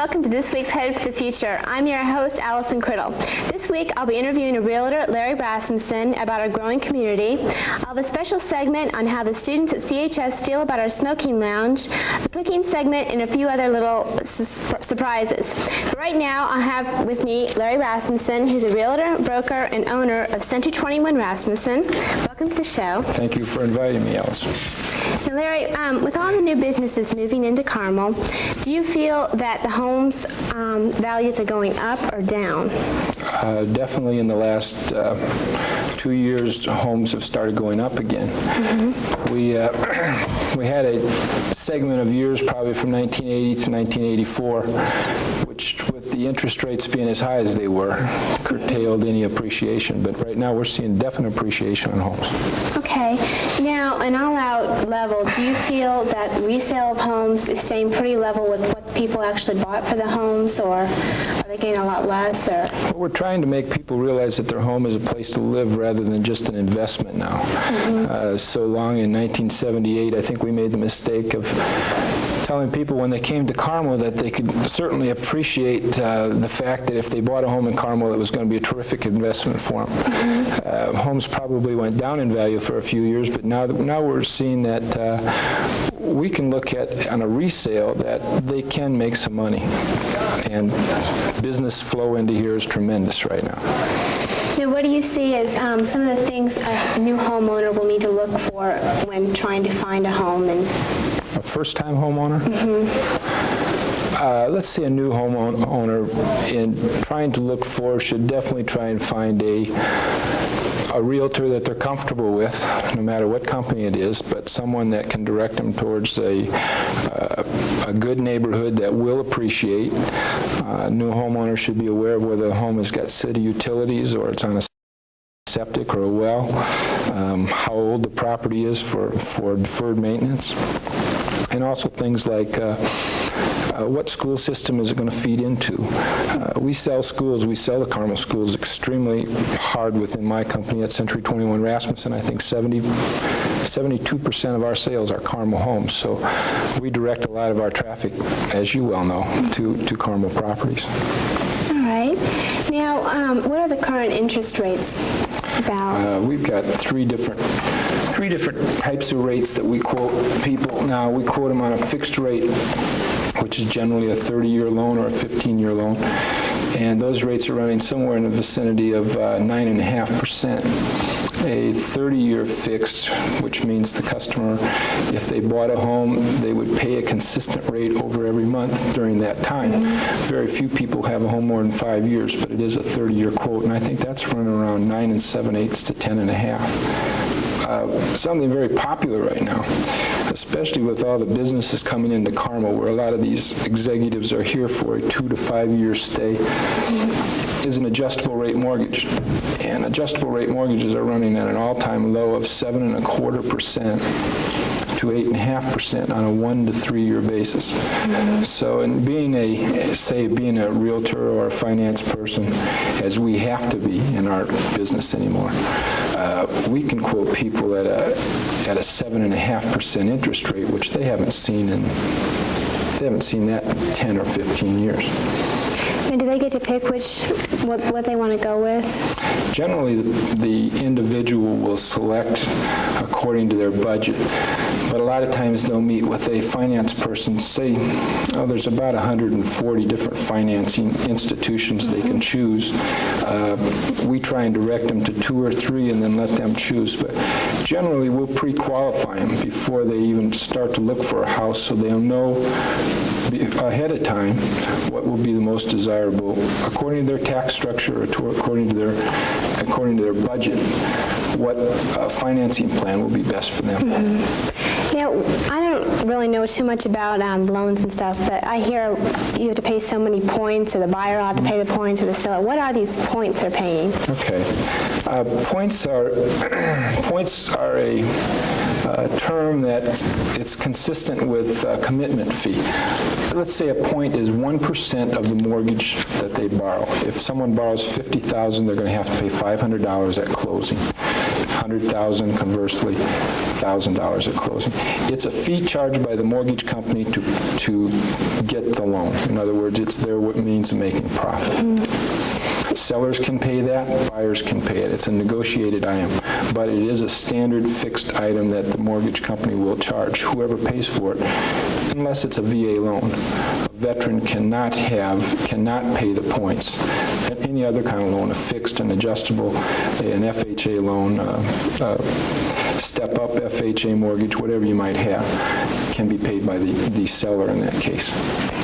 welcome to this week's Headed for the Future. I'm your host, Allison Criddle. This week, I'll be interviewing a realtor, Larry Rasmussen, about our growing community. I'll have a special segment on how the students at CHS feel about our smoking lounge, a cooking segment, and a few other little surprises. But right now, I'll have with me Larry Rasmussen, who's a realtor, broker, and owner of Century 21 Rasmussen. Welcome to the show. Thank you for inviting me, Allison. Now, Larry, with all the new businesses moving into Carmel, do you feel that the homes' values are going up or down? Definitely in the last 2 years, homes have started going up again. Mm-hmm. We had a segment of years probably from 1980 to 1984, which with the interest rates being as high as they were, curtailed any appreciation. But right now we're seeing definite appreciation on homes. Okay. Now, an all-out level, do you feel that resale of homes is staying pretty level with what people actually bought for the homes, or are they getting a lot less? Or? Well, we're trying to make people realize that their home is a place to live rather than just an investment now. Mm-hmm. So long in 1978, I think we made the mistake of telling people when they came to Carmel that they could certainly appreciate the fact that if they bought a home in Carmel, it was going to be a terrific investment for them. Mm-hmm. Homes probably went down in value for a few years, but now we're seeing that we can look at on a resale that they can make some money, and business flow into here is tremendous right now. Now, what do you see as some of the things a new homeowner will need to look for when trying to find a home? And a first-time homeowner? Mm-hmm. Let's say a new homeowner in trying to look for should definitely try and find a realtor that they're comfortable with, no matter what company it is, but someone that can direct them towards a good neighborhood that will appreciate. New homeowners should be aware of whether the home has got city utilities or it's on a septic or a well, how old the property is for deferred maintenance, and also things like what school system is it going to feed into? We sell schools. We sell the Carmel schools extremely hard within my company at Century 21 Rasmussen. I think 72% of our sales are Carmel homes. So we direct a lot of our traffic, as you well know, to Carmel properties. All right. Now, what are the current interest rates about? We've got three different types of rates that we quote people. Now, we quote them on a fixed rate, which is generally a 30-year loan or a 15-year loan. And those rates are running somewhere in the vicinity of 9.5%. A 30-year fixed, which means the customer, if they bought a home, they would pay a consistent rate over every month during that time. Mm-hmm. Very few people have a home more than 5 years, but it is a 30-year quote, and I think that's running around 9 7/8 to 10.5. Something very popular right now, especially with all the businesses coming into Carmel, where a lot of these executives are here for a 2 to 5 year stay, is an adjustable rate mortgage. And adjustable rate mortgages are running at an all-time low of 7.25% to 8.5% on a 1 to 3 year basis. Mm-hmm. So in being a realtor or a finance person, as we have to be in our business anymore, we can quote people at a 7.5% interest rate, which they haven't seen that in 10 or 15 years. And do they get to pick what they want to go with? Generally, the individual will select according to their budget. But a lot of times they'll meet with a finance person, say, there's about 140 different financing institutions they can choose. We try and direct them to 2 or 3 and then let them choose. But generally, we'll pre-qualify them before they even start to look for a house, so they'll know ahead of time what will be the most desirable according to their tax structure or according to their budget, what financing plan will be best for them. Mm-hmm. Yeah, I don't really know too much about loans and stuff, but I hear you have to pay so many points, or the buyer will have to pay the points, or the seller. What are these points they're paying? Okay. Points are a term that it's consistent with a commitment fee. Let's say a point is 1% of the mortgage that they borrow. If someone borrows $50,000, they're going to have to pay $500 at closing. $100,000, conversely, $1,000 at closing. It's a fee charged by the mortgage company to get the loan. In other words, it's their means of making profit. Sellers can pay that, buyers can pay it. It's a negotiated item, but it is a standard fixed item that the mortgage company will charge whoever pays for it, unless it's a VA loan. A veteran cannot pay the points. Any other kind of loan, a fixed, an adjustable, an FHA loan, step-up FHA mortgage, whatever you might have, can be paid by the seller in that case.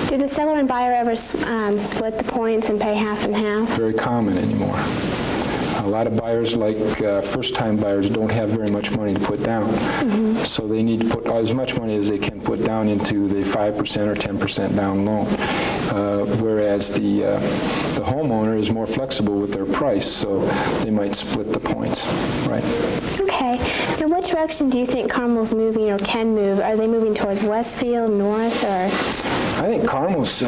Do the seller and buyer ever split the points and pay half and half? Very common anymore. A lot of buyers, like first-time buyers, don't have very much money to put down. So they need to put as much money as they can put down into the 5% or 10% down loan. Whereas the homeowner is more flexible with their price, so they might split the points, right? Okay. Now, what direction do you think Carmel's moving or can move? Are they moving towards Westfield, north, or? I think Carmel's,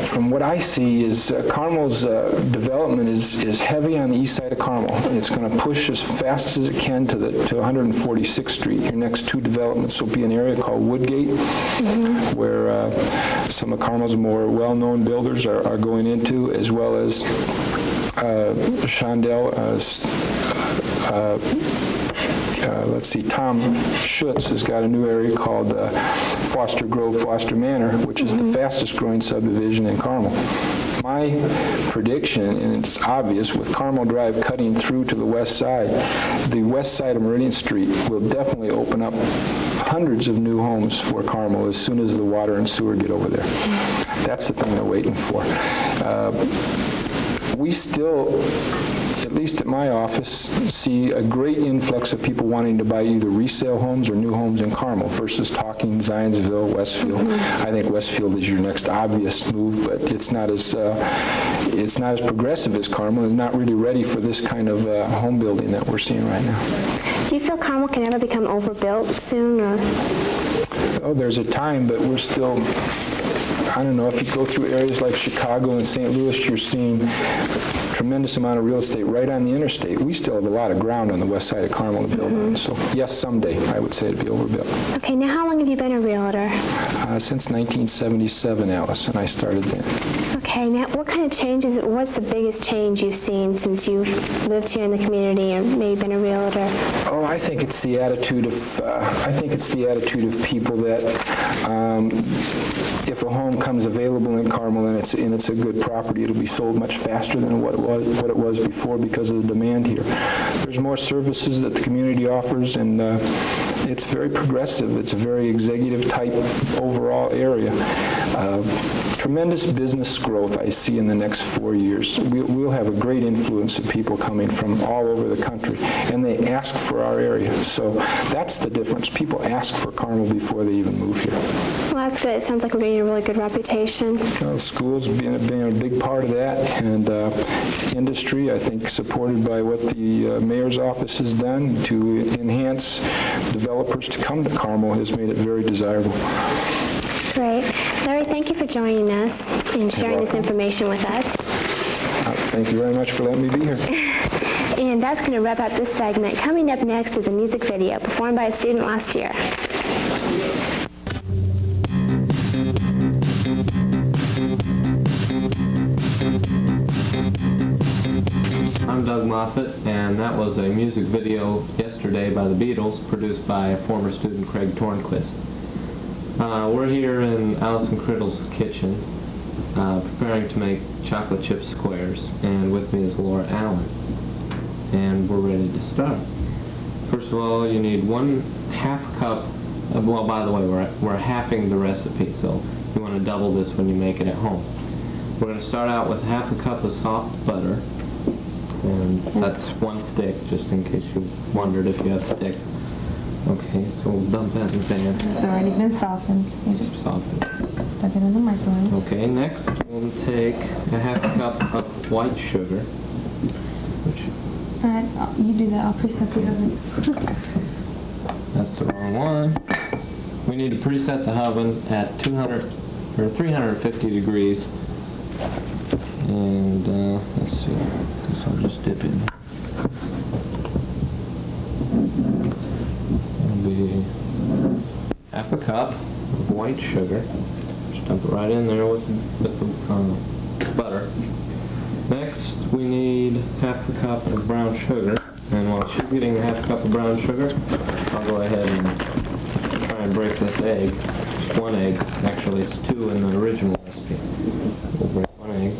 from what I see, is Carmel's development is heavy on the east side of Carmel. It's going to push as fast as it can to 146th Street. Your next two developments will be an area called Woodgate, where some of Carmel's more well-known builders are going into, as well as Shondell, let's see, Tom Schutz has got a new area called Foster Grove, Foster Manor, which is the fastest growing subdivision in Carmel. My prediction, and it's obvious, with Carmel Drive cutting through to the west side of Meridian Street will definitely open up hundreds of new homes for Carmel as soon as the water and sewer get over there. That's the thing they're waiting for. We still, at least at my office, see a great influx of people wanting to buy either resale homes or new homes in Carmel versus talking Zionsville, Westfield. I think Westfield is your next obvious move, but it's not as progressive as Carmel. It's not really ready for this kind of home building that we're seeing right now. Do you feel Carmel can ever become overbuilt soon? Or? Oh, there's a time, but we're still, I don't know, if you go through areas like Chicago and St. Louis, you're seeing tremendous amount of real estate right on the interstate. We still have a lot of ground on the west side of Carmel to build on. So yes, someday I would say it'd be overbuilt. Okay, now how long have you been a realtor? Since 1977, Alice, and I started then. Okay, now what kind of changes, what's the biggest change you've seen since you've lived here in the community and maybe been a realtor? Oh, I think it's the attitude of people that if a home comes available in Carmel and it's a good property, it'll be sold much faster than what it was before because of the demand here. There's more services that the community offers, and it's very progressive. It's a very executive type overall area. Tremendous business growth I see in the next 4 years. We'll have a great influence of people coming from all over the country, and they ask for our area. So that's the difference. People ask for Carmel before they even move here. Well, that's good. It sounds like we're getting a really good reputation. Schools being a big part of that, and industry, I think, supported by what the mayor's office has done to enhance developers to come to Carmel has made it very desirable. Great. Larry, thank you for joining us and sharing this information with us. Thank you very much for letting me be here. And that's going to wrap up this segment. Coming up next is a music video performed by a student last year. I'm Doug Moffat, and that was a music video yesterday by the Beatles, produced by former student Craig Tornquist. We're here in Allison Criddle's kitchen, preparing to make chocolate chip squares, and with me is Laura Allen, and we're ready to start. First of all, you need 1/2 cup, well, by the way, we're halving the recipe, so you want to double this when you make it at home. We're going to start out with 1/2 cup of soft butter, and that's 1 stick, just in case you wondered if you have sticks. Okay, so we'll dump that in the pan. It's already been softened. You just Soften. stuck it in the microwave. Okay, next we'll take 1/2 cup of white sugar. All right, you do that. I'll preset the oven. That's the wrong one. We need to preset the oven at 200 or 350 degrees. And let's see. Guess I'll just dip in. And be half a cup of white sugar. Just dump it right in there with the butter. Next, we need half a cup of brown sugar. And while she's getting half a cup of brown sugar, I'll go ahead and try and break this egg. Just one egg. Actually, it's two in the original recipe. We'll break one egg.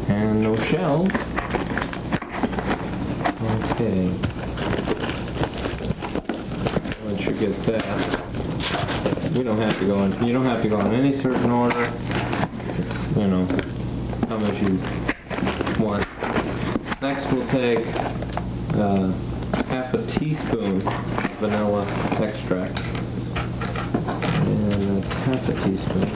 And no shells. Okay. Once you get that, you don't have to go in any certain order. It's, you know, how much you want. Next we'll take half a teaspoon vanilla extract. And that's half a teaspoon.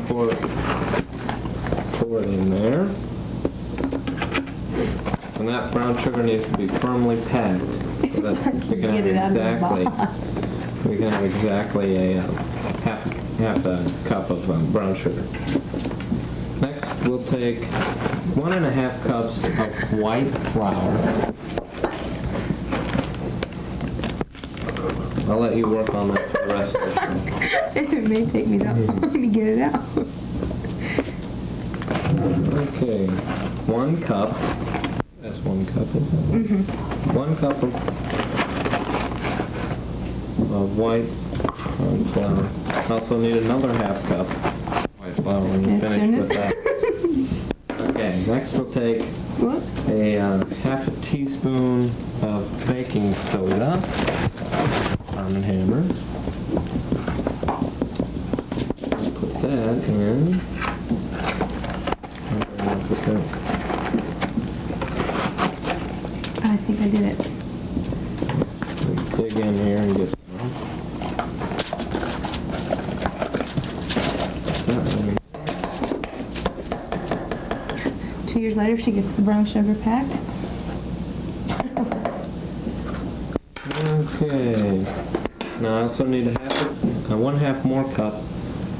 Pour it in there. And that brown sugar needs to be firmly packed so that we can have exactly a half a cup of brown sugar. Next, we'll take 1.5 cups of white flour. I'll let you work on that for the rest of the show. It may take me that long to get it out. Okay, 1 cup. That's 1 cup, is that? Mm-hmm. 1 cup of white flour. Also need another half cup of white flour when you're finished with that. Okay, next we'll take a half a teaspoon of baking soda. Arm and Hammer. Put that in. I think I did it. Dig in here and get some. 2 years later, she gets the brown sugar packed. Okay. Now I also need a 1/2 more cup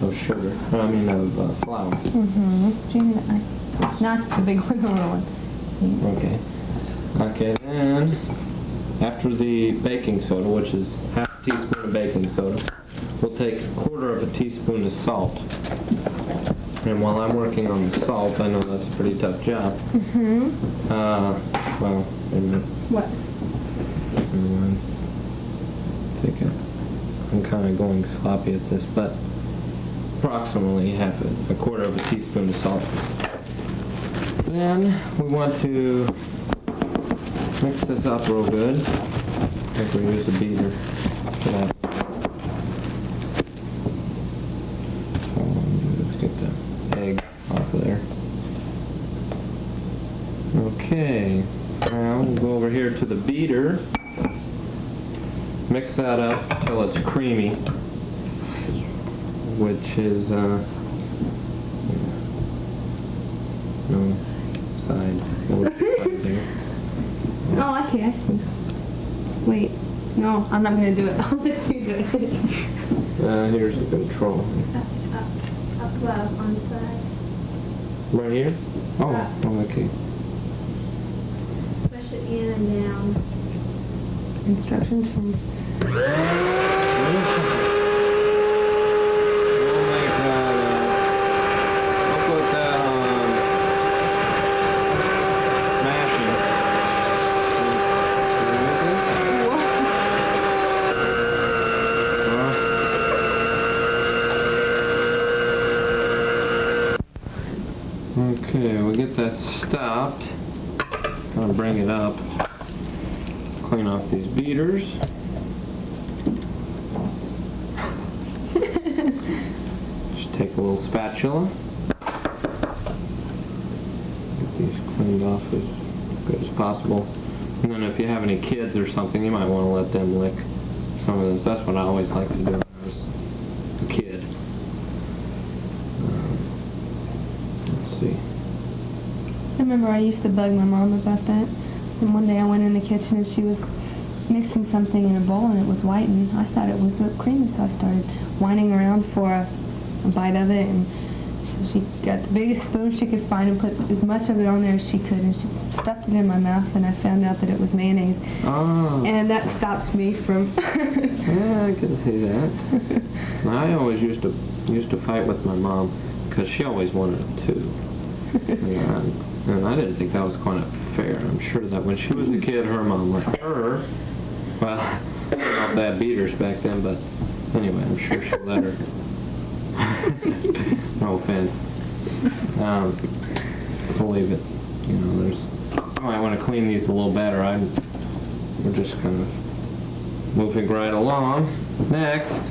of sugar. Of flour. Junior, not the big one, the little one. Okay. Okay, then after the baking soda, which is half a teaspoon of baking soda, we'll take 1/4 of a teaspoon of salt. And while I'm working on the salt, I know that's a pretty tough job. Well, wait a minute. What? I'm kind of going sloppy at this, but approximately a 1/4 of a teaspoon of salt. Then we want to mix this up real good. I think we use a beater for that. Let's get the egg off of there. Okay, now we'll go over here to the beater. Mix that up until it's creamy, which is no side there. Oh, okay, I see. Wait, no, I'm not gonna do it. I'll let you do it. Here's the control. Up above on the side. Right here? Oh, okay. Push it in and down. Instructions from... We'll make that, I'll put that on mashing. Okay, we'll get that stopped. I'll bring it up. Clean off these beaters. Just take a little spatula. Get these cleaned off as good as possible. And then if you have any kids or something, you might want to let them lick some of this. That's what I always like to do when I was a kid. Let's see. I remember I used to bug my mom about that. And one day I went in the kitchen and she was mixing something in a bowl and it was white and I thought it was whipped cream, and so I started whining around for a bite of it, and So she got the biggest spoon she could find and put as much of it on there as she could, and she stuffed it in my mouth, and I found out that it was mayonnaise. Oh. And that stopped me from... Yeah, I can see that. I always used to fight with my mom because she always wanted it too. And I didn't think that was quite fair. I'm sure that when she was a kid, her mom let her. Well, I don't know if they had beaters back then, but anyway, I'm sure she let her. No offense. Believe it. You know, I might want to clean these a little better. We're just kind of moving right along. Next.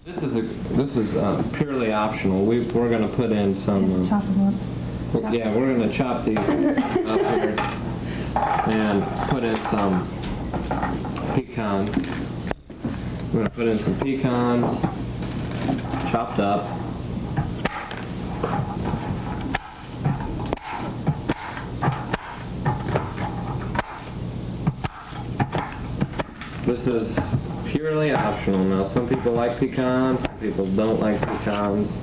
This is purely optional. We're going to put in some. Chop them up. Yeah, we're going to chop these up here and put in some pecans. We're going to put in some pecans, chopped up. This is purely optional. Now, some people like pecans, some people don't like pecans.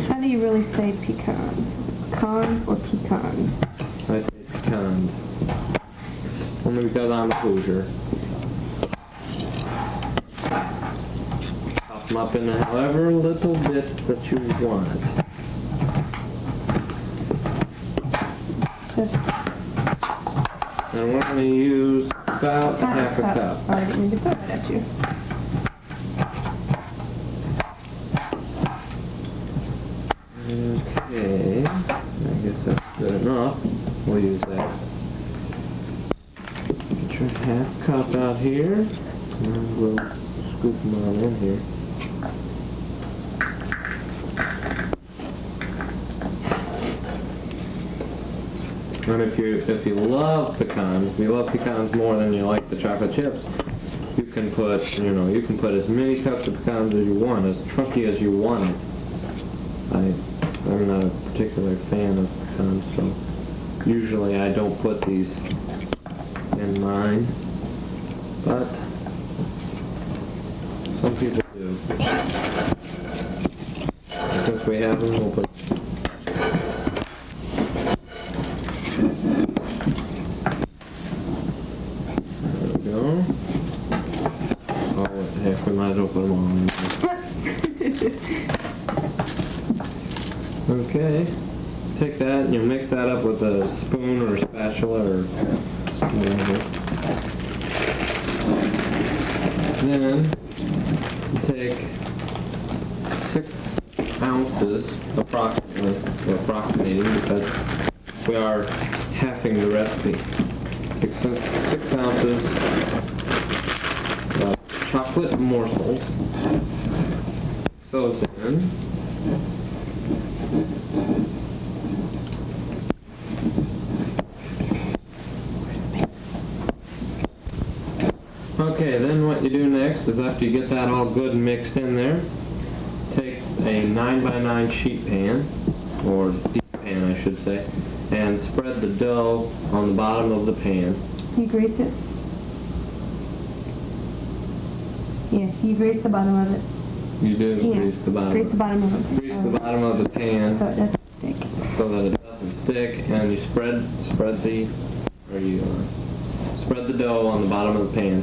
How do you really say pecans? Is it pecans or pecans? I say pecans. Only because I'm a Hoosier. Chop them up into however little bits that you want. And we're going to use about half a cup. Oh, I didn't mean to throw that at you. Okay, I guess that's good enough. We'll use that. Get your half cup out here, and we'll scoop them on in here. And if you love pecans, if you love pecans more than you like the chocolate chips, you can put as many cups of pecans as you want, as chunky as you want it. I'm not a particular fan of pecans, so usually I don't put these in mine, but some people do. Since we have them, we'll put. There we go. Oh, heck, we might as well put them all in there. Okay, take that and you mix that up with a spoon or a spatula or whatever. Then you take 6 ounces approximately, or approximating because we are halving the recipe. Take 6 ounces of chocolate morsels. Mix those in. Okay, then what you do next is after you get that all good and mixed in there, take a 9x9 sheet pan, or deep pan I should say, and spread the dough on the bottom of the pan. Do you grease it? Yeah, you grease the bottom of it. You do Yeah. grease the bottom. Grease the bottom of it. Grease the bottom of the pan So it doesn't stick. so that it doesn't stick, and you spread the dough on the bottom of the pan.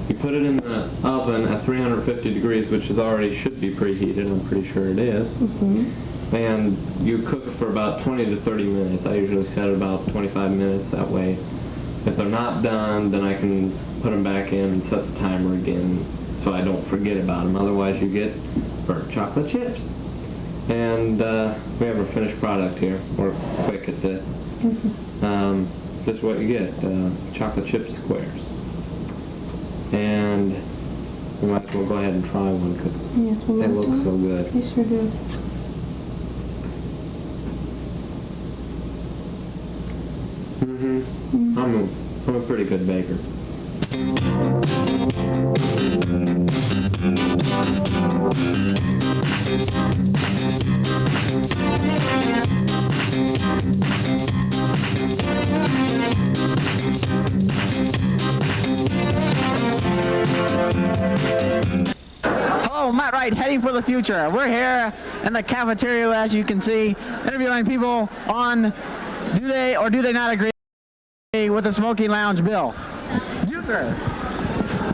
You put it in the oven at 350 degrees, which should be preheated. I'm pretty sure it is. Mm-hmm. And you cook it for about 20 to 30 minutes. I usually set it about 25 minutes. That way, if they're not done, then I can put them back in and set the timer again so I don't forget about them. Otherwise, you get burnt chocolate chips. And we have our finished product here. We're quick at this. Mm-hmm. This is what you get, chocolate chip squares. And we might as well go ahead and try one because Yes, we they might as look well. so good. They sure do. I'm a pretty good baker. Hello, Matt Wright, head Lighting for the Future. We're here in the cafeteria, as you can see, interviewing people on do they or do they not agree with the smoking lounge bill. You, sir.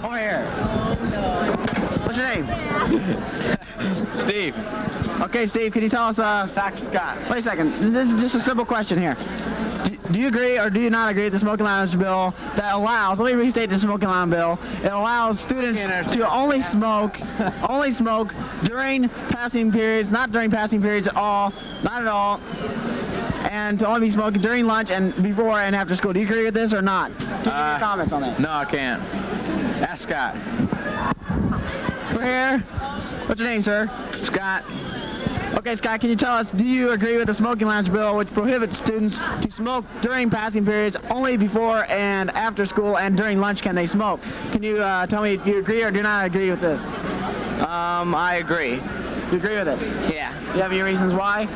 Over here. What's your name? Steve. Okay, Steve, can you tell us, Scott. wait a second, this is just a simple question here. Do you agree or do you not agree with the smoking lounge bill that allows, let me restate the smoking lounge bill, it allows students to only smoke during passing periods, not during passing periods at all, not at all, and to only be smoking during lunch and before and after school. Do you agree with this or not? Can you give your comments on that? No, I can't. Ask Scott. We're here. What's your name, sir? Scott. Okay, Scott, can you tell us, do you agree with the smoking lounge bill which prohibits students to smoke during passing periods only before and after school, and during lunch can they smoke? Can you tell me if you agree or do not agree with this? I agree. You agree with it? Yeah. Do you have any reasons why?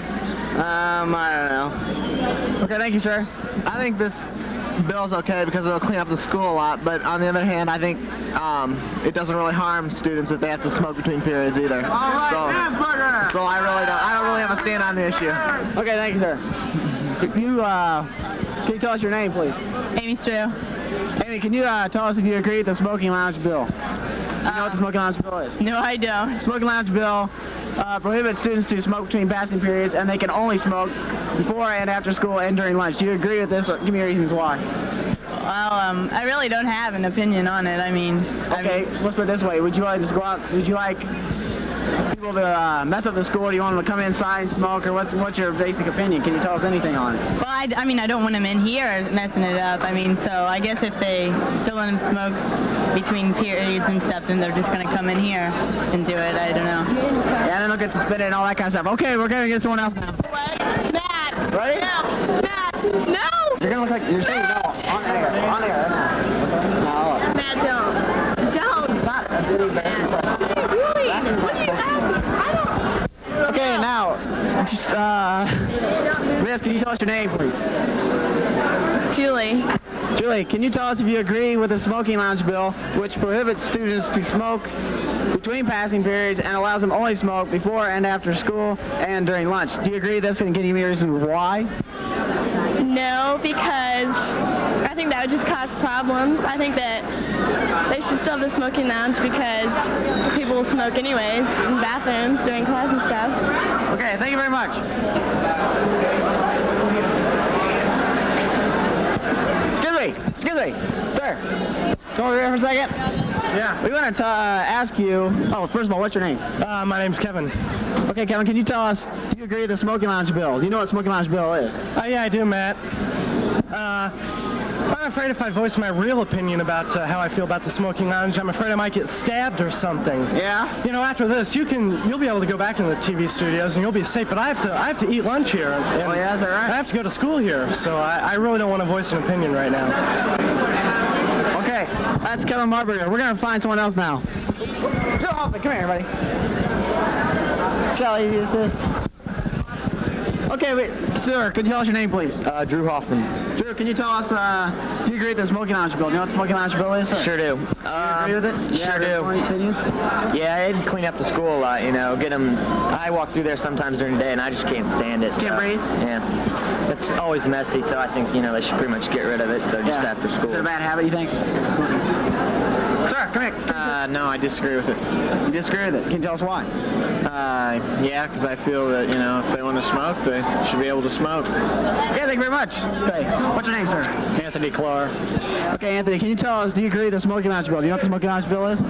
I don't know. Okay, thank you, sir. I think this bill's okay because it'll clean up the school a lot, but on the other hand, I think it doesn't really harm students if they have to smoke between periods either. All right, So I don't really have a stand on the issue. Okay, thank you, sir. Can you tell us your name, please? Amy Strew. Amy, can you tell us if you agree with the smoking lounge bill? Do you know what the smoking lounge bill is? No, I don't. Smoking lounge bill prohibits students to smoke between passing periods, and they can only smoke before and after school and during lunch. Do you agree with this, or give me reasons why? Well, I really don't have an opinion on it. Okay, let's put it this way. Would you like to go out? Would you like people to mess up the school? Do you want them to come inside and smoke, or what's your basic opinion? Can you tell us anything on it? Well, I don't want them in here messing it up. So I guess if they don't let them smoke between periods and stuff, then they're just going to come in here and do it. I don't know. Yeah, and then they'll get to spit it and all that kind of stuff. Okay, we're going to get someone else now. Matt! Ready? No! Matt! No! You're going to look like you're saying no. On air. On air. No. Matt, don't. Don't! Not a really embarrassing question. What are you doing? What are you asking? I don't... Okay, now, just, Miss, can you tell us your name, please? Julie. Julie, can you tell us if you agree with the smoking lounge bill, which prohibits students to smoke between passing periods and allows them only smoke before and after school and during lunch? Do you agree with this, and can you give me reasons why? No, because I think that would just cause problems. I think that they should still have the smoking lounge because people will smoke anyways in bathrooms during class and stuff. Okay, thank you very much. Excuse me, sir. Come over here for a second. Yeah. We want to ask you, first of all, what's your name? My name's Kevin. Okay, Kevin, can you tell us, do you agree with the smoking lounge bill? Do you know what smoking lounge bill is? Yeah, I do, Matt. I'm afraid if I voice my real opinion about how I feel about the smoking lounge, I'm afraid I might get stabbed or something. Yeah? You know, after this, you'll be able to go back into the TV studios and you'll be safe, but I have to eat lunch here. And oh, yeah, is that right? I have to go to school here, so I really don't want to voice an opinion right now. Okay, that's Kevin Marburger. We're going to find someone else now. Joe Hoffman, come here, everybody. Shall I use this? Okay, wait, sir, could you tell us your name, please? Drew Hoffman. Drew, can you tell us, do you agree with the smoking lounge bill? Do you know what the smoking lounge bill is, sir? Sure do. Do you agree with it? Sure do. Any opinions? Yeah, it'd clean up the school a lot, get them. I walk through there sometimes during the day, and I just can't stand it. Can't breathe? Yeah. It's always messy, so I think, they should pretty much get rid of it, so just after school. Is it a bad habit, you think? Sir, come here. No, I disagree with it. You disagree with it? Can you tell us why? Yeah, because I feel that, if they want to smoke, they should be able to smoke. Okay, thank you very much. Okay, what's your name, sir? Anthony Clark. Okay, Anthony, can you tell us, do you agree with the smoking lounge bill? Do you know what the smoking lounge bill is?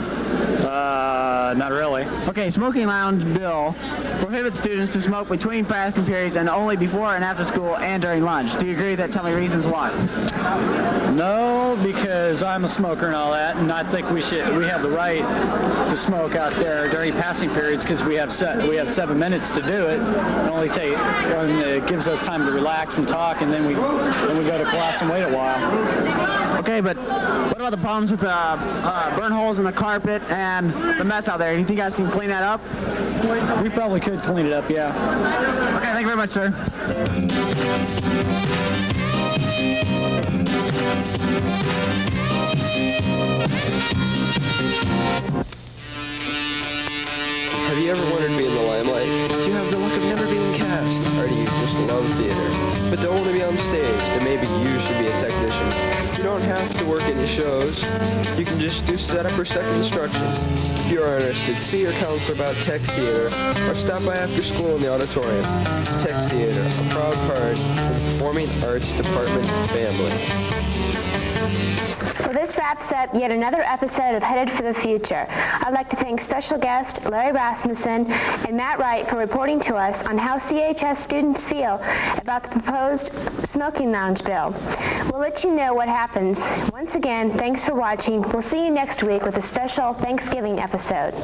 Not really. Okay, smoking lounge bill prohibits students to smoke between passing periods and only before and after school and during lunch. Do you agree with that? Tell me reasons why. No, because I'm a smoker and all that, and I think we have the right to smoke out there during passing periods because we have 7 minutes to do it. It gives us time to relax and talk, and then we go to class and wait a while. Okay, but what about the problems with the burn holes in the carpet and the mess out there? Do you think you guys can clean that up? We probably could clean it up, yeah. Okay, thank you very much, sir. Have you you ever wanted to be in the limelight? Do you have the luck of never being cast? Or do you just love theater, but don't want to be on stage? Then maybe you should be a technician. You don't have to work any shows. You can just do setup or second instruction. If you are interested, see your counselor about tech theater, or stop by after school in the auditorium. Tech theater, a proud part of the Performing Arts Department family. Well, this wraps up yet another episode of Headed for the Future. I'd like to thank special guest Larry Rasmussen and Matt Wright for reporting to us on how CHS students feel about the proposed smoking lounge bill. We'll let you know what happens. Once again, thanks for watching. We'll see you next week with a special Thanksgiving episode.